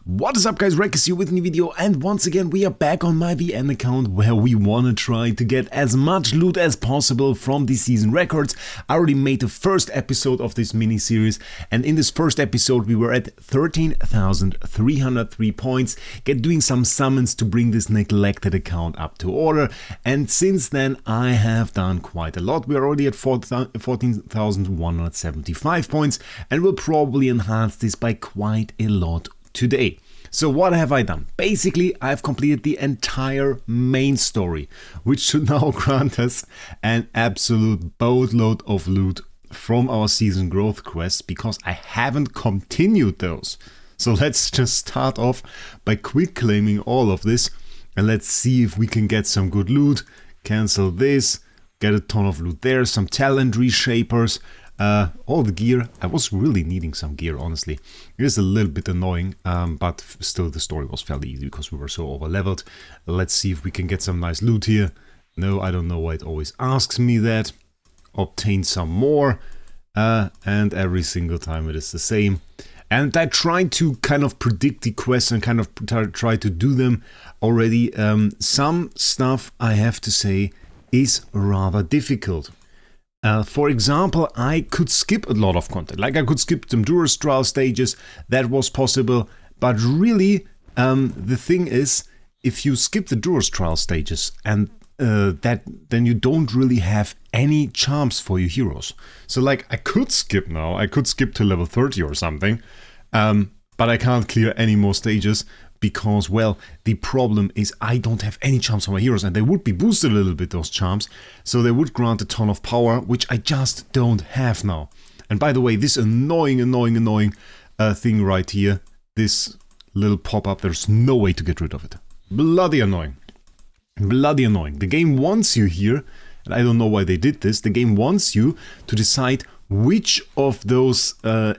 What is up guys, Wraec is here with a new video, and once again we are back on my VN account where we wanna try to get as much loot as possible from the season records. I already made the first episode of this mini-series, and in this first episode we were at 13,303 points, doing some summons to bring this neglected account up to order, and since then I have done quite a lot. We are already at 14,175 points, and we'll probably enhance this by quite a lot today. So what have I done? Basically, I've completed the entire main story, which should now grant us an absolute boatload of loot from our season growth quests, because I haven't continued those. So let's just start off by quick claiming all of this, and let's see if we can get some good loot. Cancel this, get a ton of loot there, some talent reshapers. All the gear. I was really needing some gear, honestly. It is a little bit annoying, but still the story was fairly easy because we were so over leveled. Let's see if we can get some nice loot here. No, I don't know why it always asks me that. Obtain some more, and every single time it is the same. And I tried to kind of predict the quests and kind of try to do them already. Some stuff, I have to say, is rather difficult. For example, I could skip a lot of content, like I could skip some Endurance trial stages, that was possible, but really the thing is, if you skip the Endurance trial stages and then you don't really have any charms for your heroes. So like I could skip now, I could skip to level 30 or something, but I can't clear any more stages. Because, well, the problem is I don't have any charms for my heroes, and they would be boosted a little bit, those charms, so they would grant a ton of power, which I just don't have now. And by the way, this annoying thing right here, this little pop-up, there's no way to get rid of it. Bloody annoying. Bloody annoying. The game wants you here, and I don't know why they did this, the game wants you to decide which of those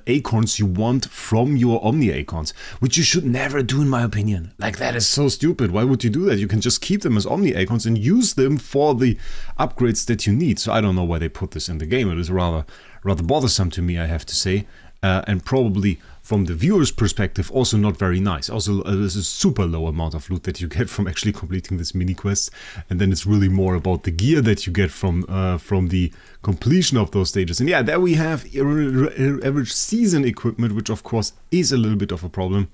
acorns you want from your Omni acorns, which you should never do in my opinion. Like, that is so stupid. Why would you do that? You can just keep them as Omni acorns and use them for the upgrades that you need. So I don't know why they put this in the game. It is rather bothersome to me, I have to say, and probably from the viewer's perspective also not very nice. Also, there's a super low amount of loot that you get from actually completing this mini quest, and then it's really more about the gear that you get from the completion of those stages. And yeah, there we have average season equipment, which of course is a little bit of a problem,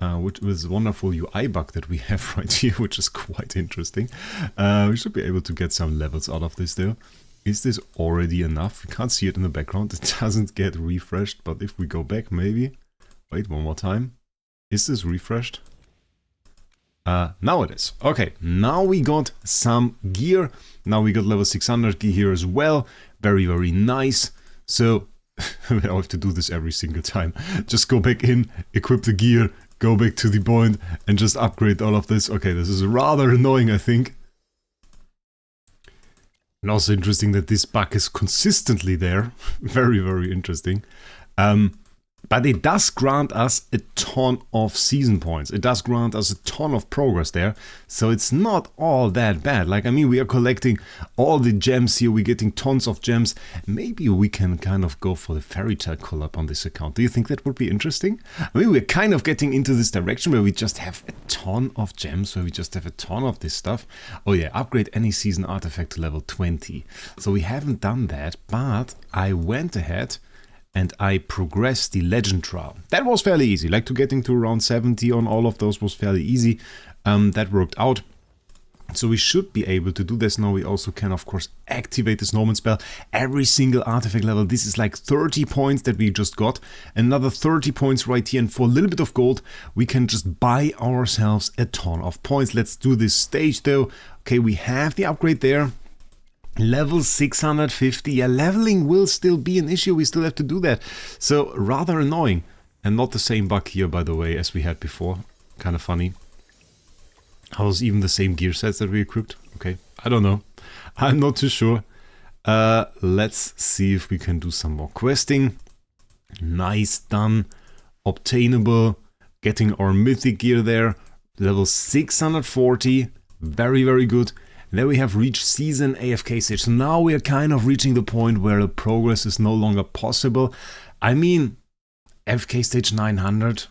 which is a wonderful UI bug that we have right here, which is quite interesting. We should be able to get some levels out of this though. Is this already enough? We can't see it in the background. It doesn't get refreshed, but if we go back, maybe. Wait, one more time. Is this refreshed? Now it is. Okay, now we got some gear. Now we got level 600 gear here as well. Very, very nice. So, I have to do this every single time. Just go back in, equip the gear, go back to the point, and just upgrade all of this. Okay, this is rather annoying, I think. And also interesting that this bug is consistently there. Very, very interesting. But it does grant us a ton of season points. It does grant us a ton of progress there. So it's not all that bad. Like, I mean, we are collecting all the gems here. We're getting tons of gems. Maybe we can kind of go for the fairy tale collab on this account. Do you think that would be interesting? I mean, we're kind of getting into this direction where we just have a ton of gems, where we just have a ton of this stuff. Oh yeah, upgrade any season artifact to level 20. So we haven't done that, but I went ahead and I progressed the legend trial. That was fairly easy, like to getting to around 70 on all of those was fairly easy. That worked out. So we should be able to do this now. We also can, of course, activate the snowman spell. Every single artifact level, this is like 30 points that we just got. Another 30 points right here, and for a little bit of gold, we can just buy ourselves a ton of points. Let's do this stage though. Okay, we have the upgrade there. Level 650, yeah, leveling will still be an issue, we still have to do that. So, rather annoying. And not the same bug here, by the way, as we had before. Kind of funny. How's even the same gear sets that we equipped? Okay, I don't know. I'm not too sure. Let's see if we can do some more questing. Nice, done. Obtainable. Getting our mythic gear there. Level 640. Very, very good. Then we have reached season AFK stage. So now we are kind of reaching the point where the progress is no longer possible. I mean, AFK stage 900,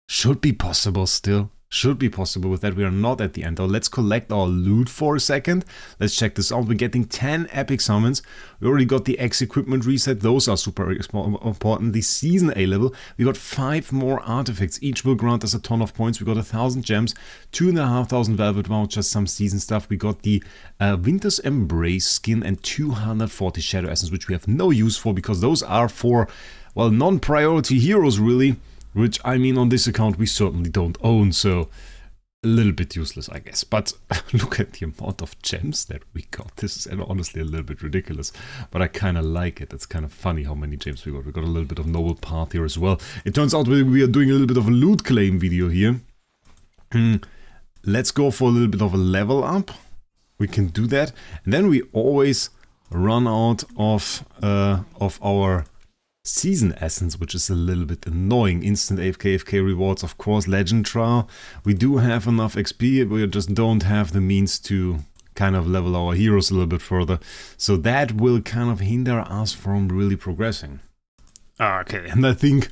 Should be possible still. Should be possible with that. We are not at the end though. Let's collect our loot for a second. Let's check this out. We're getting 10 epic summons. We already got the X equipment reset. Those are super important. The season A level. We got 5 more artifacts. Each will grant us a ton of points. We got 1,000 gems, 2,500 velvet vouchers, some season stuff. We got the Winter's Embrace skin and 240 shadow essence, which we have no use for because those are for, well, non-priority heroes really. Which, I mean, on this account we certainly don't own, so a little bit useless, I guess. But look at the amount of gems that we got. This is honestly a little bit ridiculous, but I kind of like it. It's kind of funny how many gems we got. We got a little bit of noble path here as well. It turns out we are doing a little bit of a loot claim video here. Let's go for a little bit of a level up. We can do that. And then we always run out of our season essence, which is a little bit annoying. Instant AFK rewards, of course, legend trial. We do have enough XP, we just don't have the means to kind of level our heroes a little bit further. So that will kind of hinder us from really progressing. Okay, and I think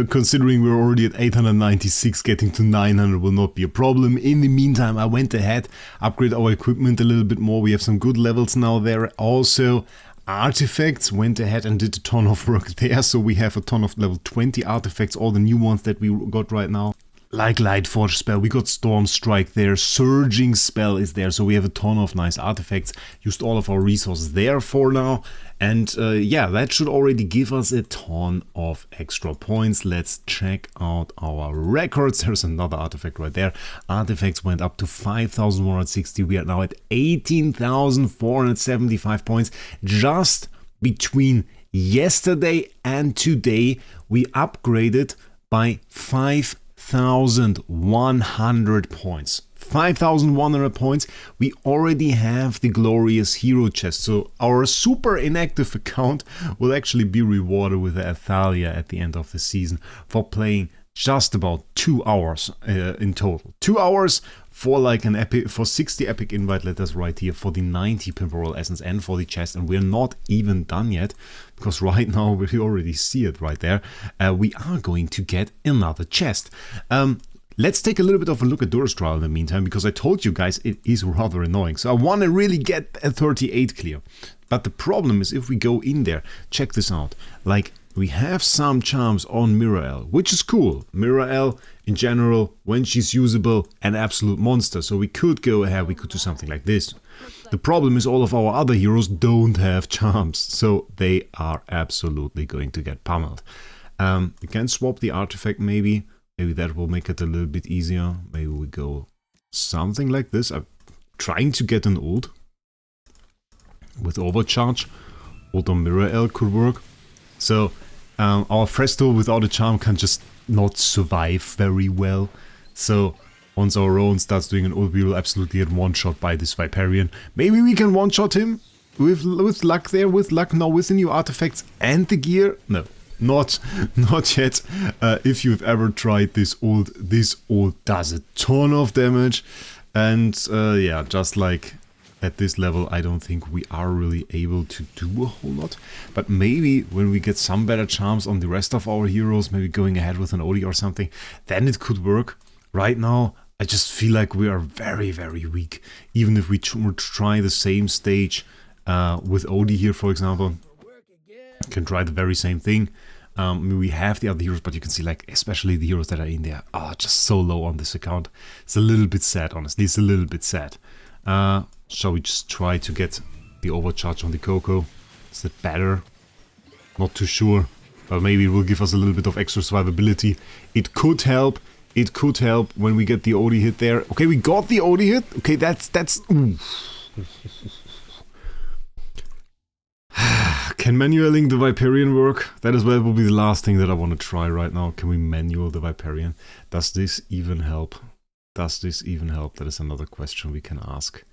considering we're already at 896, getting to 900 will not be a problem. In the meantime, I went ahead, upgrade our equipment a little bit more. We have some good levels now there. Also, artifacts, went ahead and did a ton of work there, so we have a ton of level 20 artifacts, all the new ones that we got right now. Like Lightforge spell, we got Storm Strike there, Surging spell is there, so we have a ton of nice artifacts. Used all of our resources there for now, and yeah, that should already give us a ton of extra points. Let's check out our records. There's another artifact right there. Artifacts went up to 5,160, we are now at 18,475 points. Just between yesterday and today, we upgraded by 5,100 points. 5,100 points. We already have the glorious hero chest, so our super inactive account will actually be rewarded with the Athalia at the end of the season for playing just about 2 hours in total. 2 hours for like an epic, for 60 epic invite letters right here, for the 90 Pimperol essence and for the chest, and we're not even done yet because right now we already see it right there. We are going to get another chest. Let's take a little bit of a look at Durst Trial in the meantime, because I told you guys it is rather annoying. So I want to really get a 38 clear. But the problem is if we go in there, check this out. Like, we have some charms on Mirael, which is cool. Mirael, in general, when she's usable, an absolute monster. So we could go ahead, we could do something like this. The problem is all of our other heroes don't have charms, so they are absolutely going to get pummeled. We can swap the artifact maybe. Maybe that will make it a little bit easier. Maybe we go something like this. I'm trying to get an ult with overcharge. Ult on Mirael could work. So our Fresto without a charm can just not survive very well. So once our own starts doing an ult, we will absolutely get one-shot by this Viperian. Maybe we can one-shot him with luck there, with luck now with the new artifacts and the gear. No. Not yet. If you've ever tried this ult does a ton of damage. And yeah, just like at this level, I don't think we are really able to do a whole lot. But maybe when we get some better charms on the rest of our heroes, maybe going ahead with an Odie or something, then it could work. Right now, I just feel like we are very, very weak. Even if we would try the same stage with Odie here, for example. Can try the very same thing. We have the other heroes, but you can see, like, especially the heroes that are in there are just so low on this account. It's a little bit sad, honestly. It's a little bit sad. Shall we just try to get the overcharge on the Coco? Is it better? Not too sure. But maybe it will give us a little bit of extra survivability. It could help. It could help when we get the Odie hit there. Okay, we got the Odie hit. Okay, that's... Ooh. Can manualing the Viperian work? That as well will be the last thing that I want to try right now. Can we manual the Viperian? Does this even help? Does this even help? That is another question we can ask.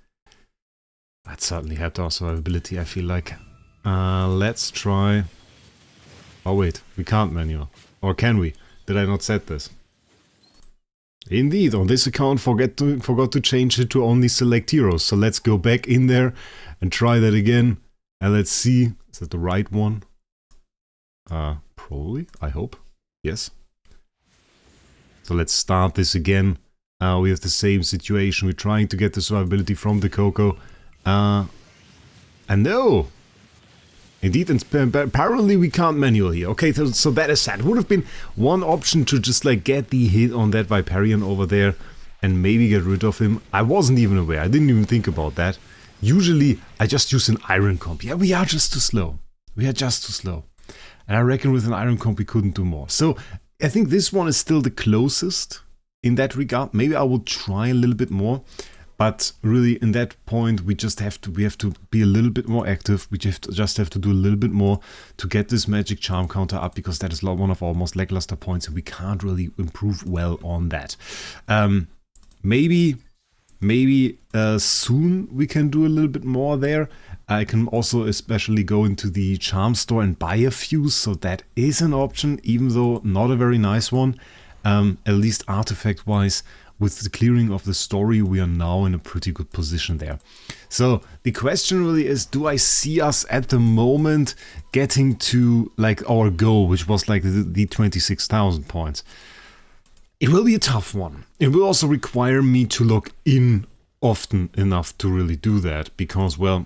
That certainly helped our survivability, I feel like. Let's try... Oh wait, we can't manual. Or can we? Did I not set this? Indeed, on this account forgot to change it to only select heroes. So let's go back in there and try that again. And let's see, is that the right one? Probably, I hope. Yes. So let's start this again. We have the same situation. We're trying to get the survivability from the Coco. And no! Indeed, and apparently we can't manual here. Okay, so that is sad. Would have been one option to just like get the hit on that Viperian over there and maybe get rid of him. I wasn't even aware. I didn't even think about that. Usually, I just use an Iron Comp. Yeah, we are just too slow. We are just too slow. And I reckon with an Iron Comp we couldn't do more. So, I think this one is still the closest in that regard. Maybe I will try a little bit more. But really, in that point, we have to be a little bit more active. We just have to do a little bit more to get this magic charm counter up, because that is one of our most lackluster points, and we can't really improve well on that. Maybe soon we can do a little bit more there. I can also especially go into the charm store and buy a fuse, so that is an option, even though not a very nice one, at least artifact wise. With the clearing of the story, we are now in a pretty good position there. So the question really is, do I see us at the moment getting to like our goal, which was like the 26,000 points? It will be a tough one. It will also require me to log in often enough to really do that, because, well,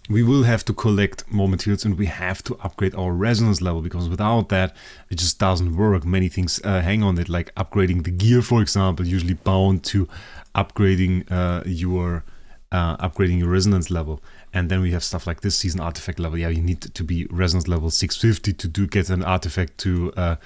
we will have to collect more materials and we have to upgrade our resonance level, because without that it just doesn't work. Many things hang on it, like upgrading the gear, for example, usually bound to upgrading your resonance level. And then we have stuff like this season artifact level. Yeah, you need to be resonance level 650 to get an artifact to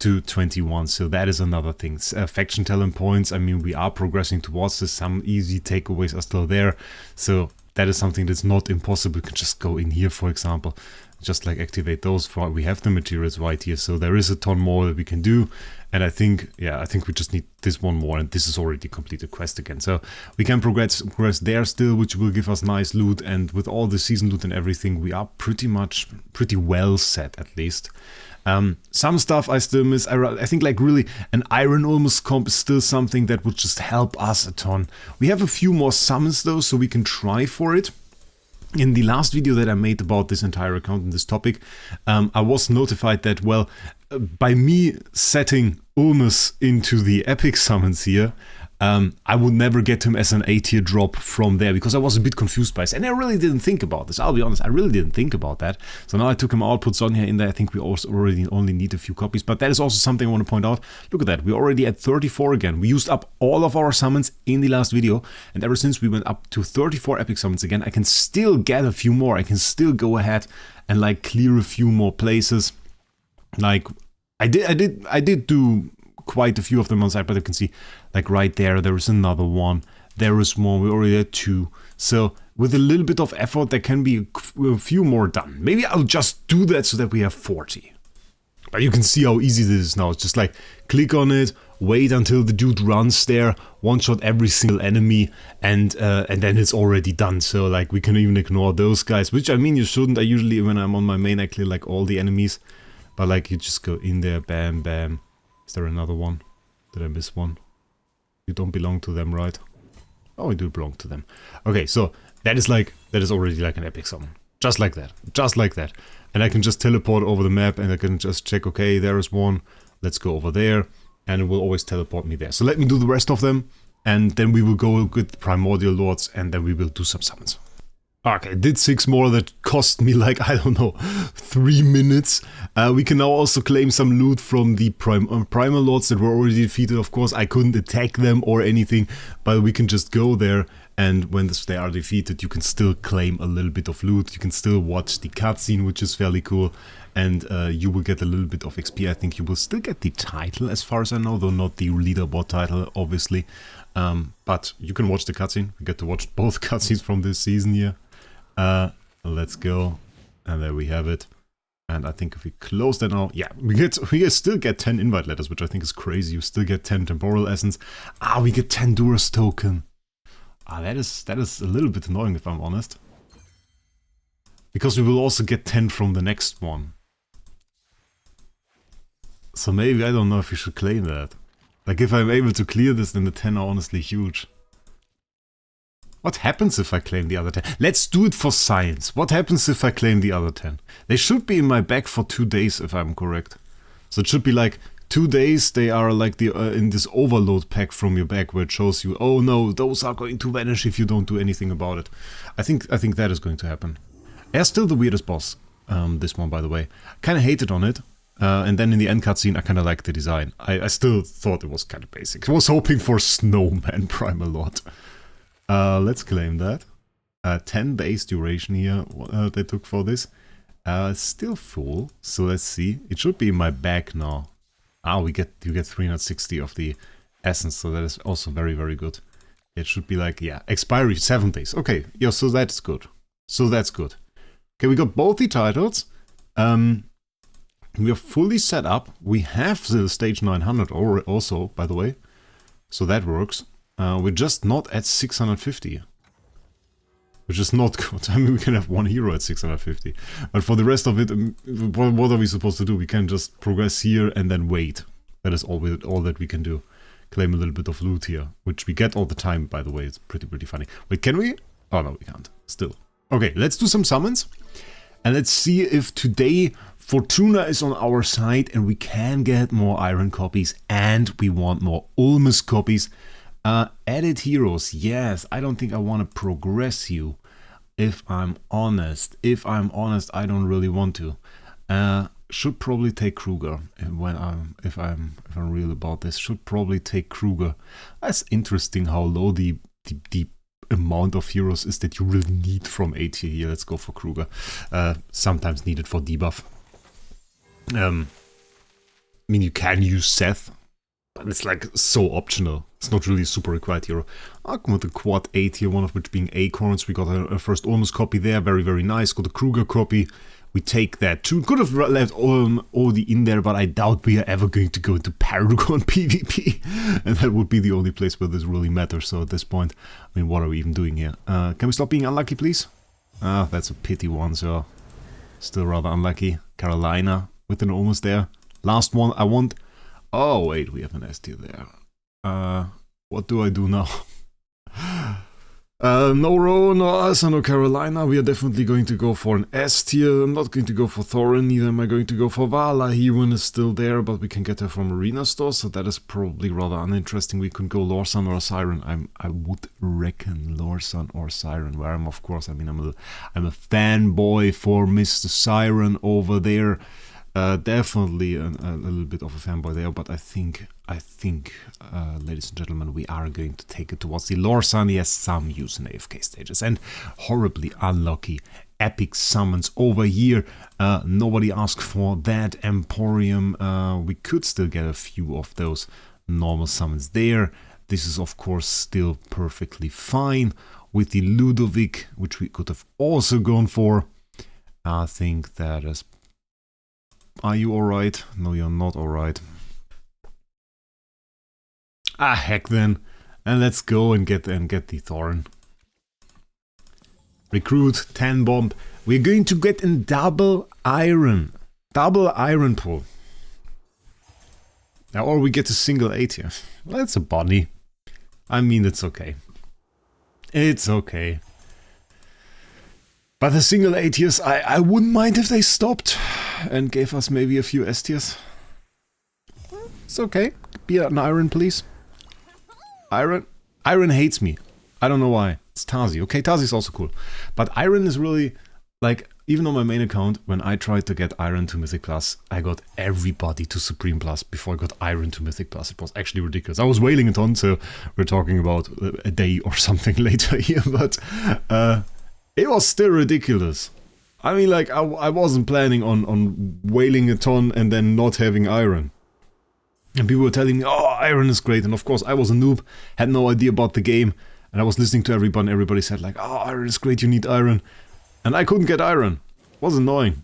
21. So that is another thing. Faction talent points, I mean, we are progressing towards this. Some easy takeaways are still there. So that is something that's not impossible. You can just go in here, for example, just like activate those. We have the materials right here, so there is a ton more that we can do. And I think we just need this one more, and this is already completed quest again. So we can progress there still, which will give us nice loot. And with all the season loot and everything, we are pretty well set, at least. Some stuff I still miss. I think like really an Iron Ulmus comp is still something that would just help us a ton. We have a few more summons though, so we can try for it. In the last video that I made about this entire account and this topic, I was notified that, well, by me setting Ulmus into the epic summons here, I would never get him as an A tier drop from there, because I was a bit confused by this. And I really didn't think about this. I'll be honest, I really didn't think about that. So now I took him out, put Sonja in there. I think we also already only need a few copies. But that is also something I want to point out. Look at that. We're already at 34 again. We used up all of our summons in the last video. And ever since we went up to 34 epic summons again, I can still get a few more. I can still go ahead and like clear a few more places. Like I did do quite a few of them on site, but you can see like right there is another one, there is one, we already had 2. So with a little bit of effort there can be a few more done. Maybe I'll just do that so that we have 40. But you can see how easy this is now. It's just like click on it, wait until the dude runs there, one shot every single enemy, and then it's already done. So like we can even ignore those guys, which I mean you shouldn't. I usually, when I'm on my main, I clear like all the enemies, but like you just go in there, bam bam. Is there another one? Did I miss one? You don't belong to them, right? Oh, I do belong to them. Okay, so that is already like an epic summon. Just like that. And I can just teleport over the map and I can just check, okay, there is one. Let's go over there. And it will always teleport me there. So let me do the rest of them. And then we will go with Primordial Lords and then we will do some summons. Okay, I did 6 more that cost me like, I don't know, 3 minutes. We can now also claim some loot from the Primal Lords that were already defeated. Of course, I couldn't attack them or anything, but we can just go there, and when they are defeated, you can still claim a little bit of loot. You can still watch the cutscene, which is fairly cool, and you will get a little bit of XP. I think you will still get the title, as far as I know, though not the leaderboard title, obviously. But you can watch the cutscene. We get to watch both cutscenes from this season here. Let's go, and there we have it. And I think if we close that now, yeah, we still get 10 invite letters, which I think is crazy. You still get 10 temporal essence. We get 10 Duras token. That is a little bit annoying, if I'm honest, because we will also get 10 from the next one. So maybe, I don't know if we should claim that. Like if I'm able to clear this, then the 10 are honestly huge. What happens if I claim the other 10? Let's do it for science. What happens if I claim the other 10? They should be in my bag for 2 days, if I'm correct. So it should be like, 2 days they are like the in this overload pack from your bag where it shows you, oh no, those are going to vanish if you don't do anything about it. I think that is going to happen. They're still the weirdest boss, this one by the way. Kind of hated on it, and then in the end cutscene I kind of liked the design. I still thought it was kind of basic. I was hoping for Snowman Primal Lord. Let's claim that. 10 days duration here they took for this. Still full, so let's see. It should be in my bag now. Ah, you get 360 of the essence, so that is also very, very good. It should be like, yeah, expiry 7 days. Okay, yeah, so that's good. So that's good. Okay, we got both the titles. We are fully set up. We have the stage 900 also, by the way. So that works. We're just not at 650. Which is not good. I mean, we can have one hero at 650. But for the rest of it, what are we supposed to do? We can just progress here and then wait. That is all that we can do. Claim a little bit of loot here. Which we get all the time, by the way. It's pretty funny. Wait, can we? Oh, no, we can't. Still. Okay, let's do some summons. And let's see if today Fortuna is on our side and we can get more iron copies. And we want more Ulmus copies. Edit heroes, yes, I don't think I want to progress you, if I'm honest. I don't really want to. Should probably take Kruger, if I'm real about this, should probably take Kruger. That's interesting how low the amount of heroes is that you really need from A tier here. Let's go for Kruger. Sometimes needed for debuff. I mean, you can use Seth, but it's like so optional. It's not really a super required hero. I'll come with a quad 8 here, one of which being Acorns. We got a first Ulmus copy there, very, very nice. Got a Kruger copy. We take that too. Could have left Odie in there, but I doubt we are ever going to go into Paragon PvP. And that would be the only place where this really matters. So at this point, I mean, what are we even doing here? Can we stop being unlucky, please? Ah, that's a pity one, so still rather unlucky. Carolina with an Ulmus there. Last one, I want... Oh, wait, we have an S tier there. What do I do now? No Rowan, no Asa, no Carolina. We are definitely going to go for an S tier. I'm not going to go for Thorin, neither am I going to go for Vala. Hewen is still there, but we can get her from Arena Store, so that is probably rather uninteresting. We could go Lorsan or Siren. I would reckon Lorsan or Siren, where I'm, of course, I mean, I'm a fanboy for Mr. Siren over there. Definitely a little bit of a fanboy there, but I think, ladies and gentlemen, we are going to take it towards the Lorsan. He has some use in AFK stages, and horribly unlucky epic summons over here. Nobody asked for that Emporium. We could still get a few of those normal summons there. This is, of course, still perfectly fine with the Ludovic, which we could have also gone for. I think that is... Are you alright? No, you're not alright. Ah, heck then. And let's go and get the Thorn. Recruit, 10 bomb. We're going to get in double iron. Double iron pull. Or we get a single 8 here. Well, that's a body. I mean, it's okay. It's okay. But the single 8 tiers, I wouldn't mind if they stopped and gave us maybe a few S tiers. It's okay. Be an iron, please. Iron? Iron hates me. I don't know why. It's Tazi. Okay, Tazi is also cool. But Iron is really, like, even on my main account, when I tried to get Iron to Mythic Plus, I got everybody to Supreme Plus before I got Iron to Mythic Plus. It was actually ridiculous. I was wailing it on, so we're talking about a day or something later here, but it was still ridiculous. I mean, like, I wasn't planning on wailing a ton and then not having Iron. And people were telling me, oh, Iron is great. And of course, I was a noob, had no idea about the game. And I was listening to everybody, and everybody said like, oh, Iron is great, you need Iron. And I couldn't get Iron. It was annoying.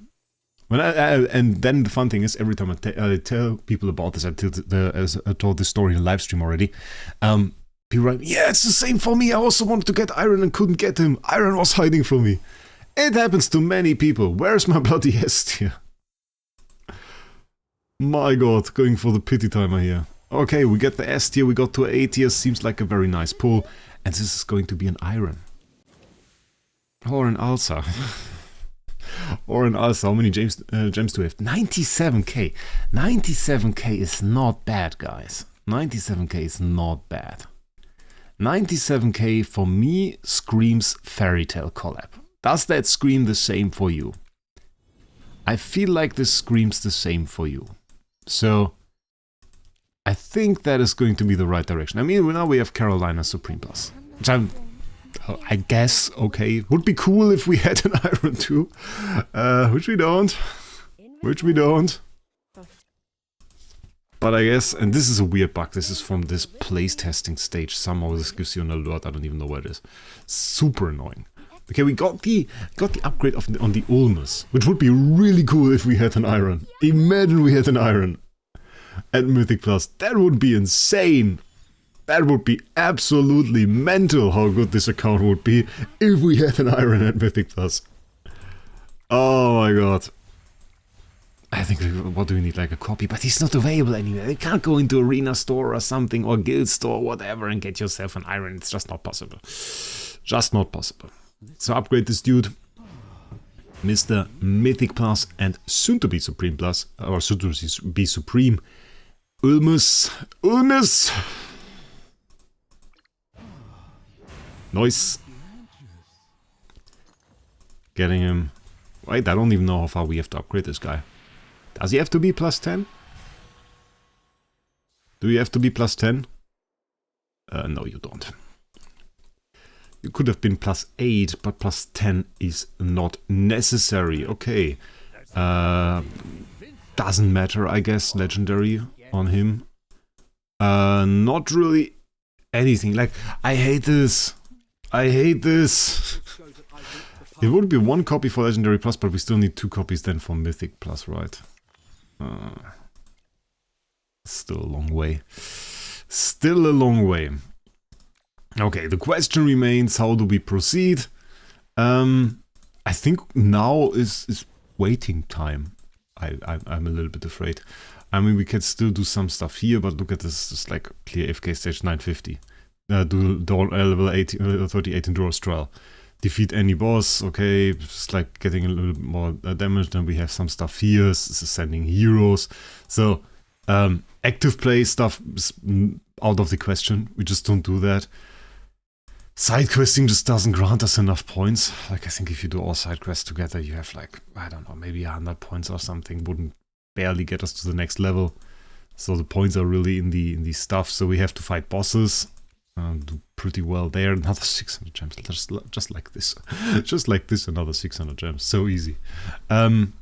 And then the fun thing is, every time I tell people about this, I told this story in a live stream already, people write, yeah, it's the same for me. I also wanted to get Iron and couldn't get him. Iron was hiding from me. It happens to many people. Where's my bloody S tier? My god, going for the pity timer here. Okay, we get the S tier, we got to A tier, seems like a very nice pull. And this is going to be an Iron. Or an Alsa. Or an Ulcer. How many gems do we have? 97k. 97k is not bad, guys. 97k is not bad. 97k for me screams Fairy Tail collab. Does that scream the same for you? I feel like this screams the same for you. So I think that is going to be the right direction. I mean, now we have Carolina Supreme Plus, which I guess, okay, would be cool if we had an Iron too, which we don't. But I guess, and this is a weird bug, this is from this place testing stage, somehow this gives you an alert, I don't even know what it is. Super annoying. Okay, we got the upgrade on the Ulmus, which would be really cool if we had an Iron. Imagine we had an Iron at Mythic Plus, that would be insane. That would be absolutely mental how good this account would be if we had an Iron at Mythic Plus. Oh my god. I think, what do we need, like a copy? But he's not available anywhere. You can't go into Arena Store or something, or Guild Store or whatever and get yourself an Iron. It's just not possible. Just not possible. So upgrade this dude. Mr. Mythic Plus and soon to be Supreme Plus, or soon to be Supreme. Ulmus. Nice. Getting him. Wait, I don't even know how far we have to upgrade this guy. Does he have to be plus 10? Do you have to be plus 10? No, you don't. You could have been plus 8, but plus 10 is not necessary. Okay. Doesn't matter, I guess. Legendary on him. Not really anything. Like, I hate this. I hate this. It would be 1 copy for Legendary Plus, but we still need 2 copies then for Mythic Plus, right? Still a long way. Still a long way. Okay, the question remains, how do we proceed? I think now is waiting time. I'm a little bit afraid. I mean, we can still do some stuff here, but look at this, just like clear AFK stage 950. Do level 38 Endurance Trial. Defeat any boss, okay, just like getting a little bit more damage. Then we have some stuff here, sending heroes. So, active play stuff is out of the question. We just don't do that. Side questing just doesn't grant us enough points. Like, I think if you do all side quests together, you have like, I don't know, maybe 100 points or something. Wouldn't barely get us to the next level. So the points are really in the stuff. So we have to fight bosses. Do pretty well there. Another 600 gems, just like this. Just like this, another 600 gems. So easy. And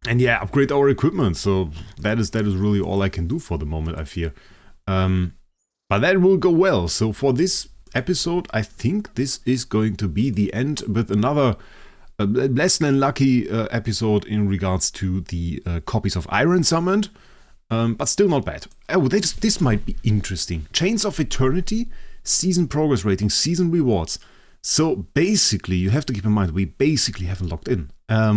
yeah, upgrade our equipment. So that is really all I can do for the moment, I fear. But that will go well. So for this episode, I think this is going to be the end with another less than lucky episode in regards to the copies of Iron Summoned. But still not bad. Oh, this might be interesting. Chains of Eternity, season progress rating, season rewards. So basically, you have to keep in mind, we basically haven't logged in.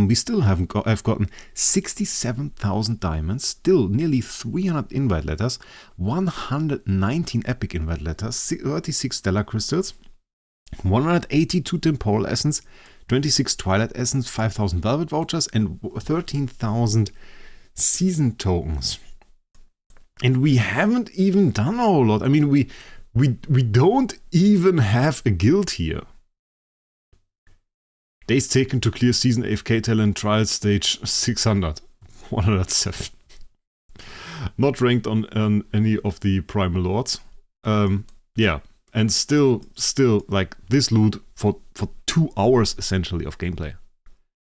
We still have gotten 67,000 diamonds, still nearly 300 invite letters, 119 epic invite letters, 36 stellar crystals, 182 temporal essence, 26 twilight essence, 5,000 velvet vouchers, and 13,000 season tokens. And we haven't even done a whole lot. I mean, we don't even have a guild here. Days taken to clear season AFK talent trial stage 600. 107. Not ranked on any of the primal lords. Yeah, and still like this loot for 2 hours essentially of gameplay,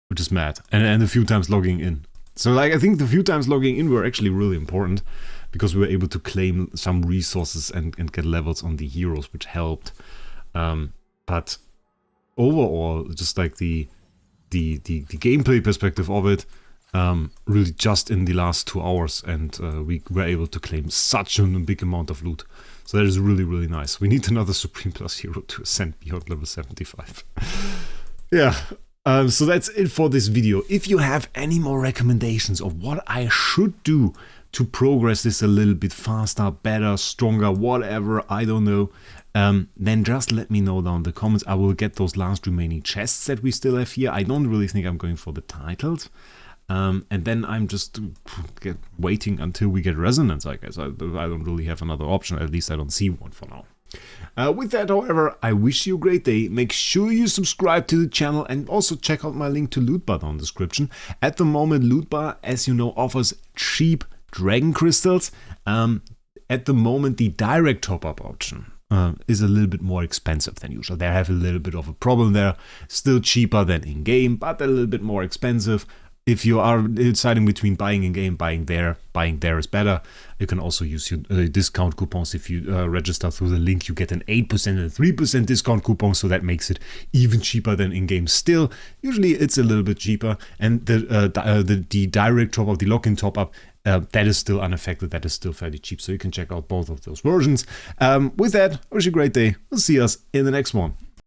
which is mad. And a few times logging in. So like I think the few times logging in were actually really important, because we were able to claim some resources and get levels on the heroes, which helped. But overall, just like the gameplay perspective of it, really just in the last 2 hours, and we were able to claim such a big amount of loot. So that is really, really nice. We need another Supreme Plus hero to ascend beyond level 75. Yeah. So that's it for this video. If you have any more recommendations of what I should do to progress this a little bit faster, better, stronger, whatever, I don't know, then just let me know down in the comments. I will get those last remaining chests that we still have here. I don't really think I'm going for the titles. And then I'm just waiting until we get resonance, I guess. I don't really have another option. At least I don't see one for now. With that, however, I wish you a great day. Make sure you subscribe to the channel and also check out my link to Lootbar down in the description. At the moment, Lootbar, as you know, offers cheap dragon crystals. At the moment, the direct top-up option is a little bit more expensive than usual. They have a little bit of a problem there. Still cheaper than in-game, but a little bit more expensive. If you are deciding between buying in-game, buying there is better. You can also use your discount coupons. If you register through the link, you get an 8% and 3% discount coupon, so that makes it even cheaper than in-game. Still, usually it's a little bit cheaper. And the direct top-up, the lock-in top-up, that is still unaffected. That is still fairly cheap, so you can check out both of those versions. With that, I wish you a great day. We'll see us in the next one.